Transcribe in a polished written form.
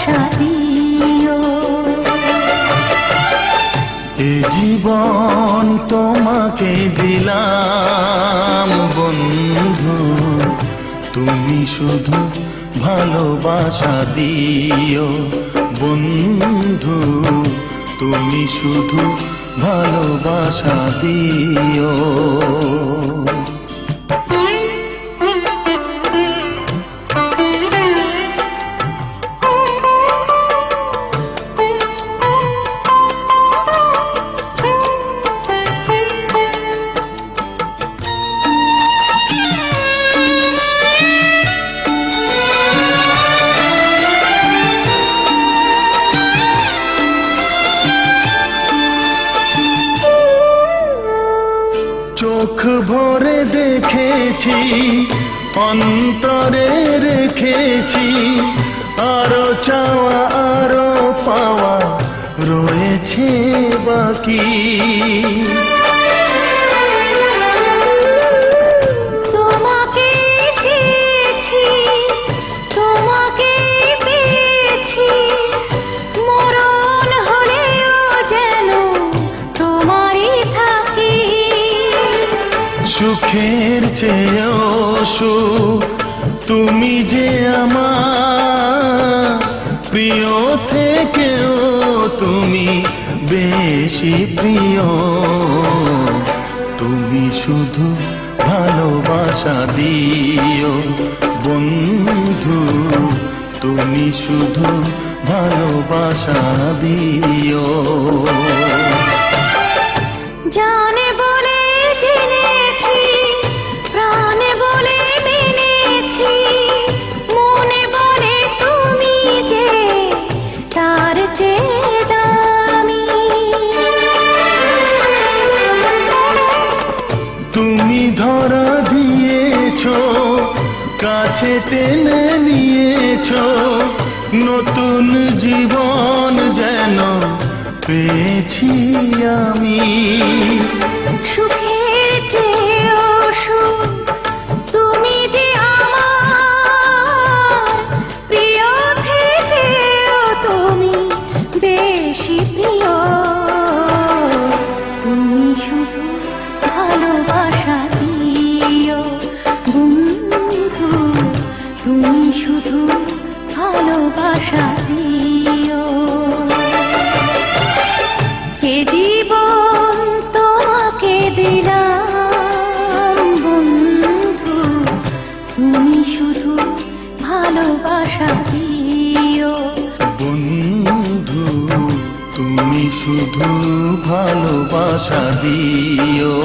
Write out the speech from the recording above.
ভালোবাসা দিও। এ জীবন তোমাকে দিলাম বন্ধু, তুমি শুধু ভালোবাসা দিও। বন্ধু তুমি শুধু ভালোবাসা দিও। চোখ ভরে দেখেছি, অন্তরে রেখেছি, আরো চাওয়া আরো পাওয়া রয়েছে বাকি। তোমাকে চেয়েছি, তোমাকে পেয়েছি, মরণ হলেও যেন তোমারই থাকি। সুখের চেয়েও সুখ তুমি যে আমার, প্রিয় থেকেও তুমি বেশি প্রিয়। তুমি শুধু ভালোবাসা দিও বন্ধু, তুমি শুধু ভালোবাসা দিও। জানে বলে জেনেছি, প্রাণে বলে মেনেছি, মনে বলে তুমি যে তার চেয়ে দামি। তুমি ধরা দিয়েছো, কাছে টেনে নিয়েছো, নতুন জীবন যেন পেয়েছি আমি। সুখের চেয়েও সুখ তুমি যে আমার, প্রিয় থেকেও তুমি বেশি প্রিয়। তুমি শুধু ভালোবাসা দিও বন্ধু, তুমি শুধু ভালোবাসা দিও। এ জীবন তোমাকে দিলাম বন্ধু, তুমি শুধু ভালোবাসা দিও। বন্ধু তুমি শুধু ভালোবাসা দিও।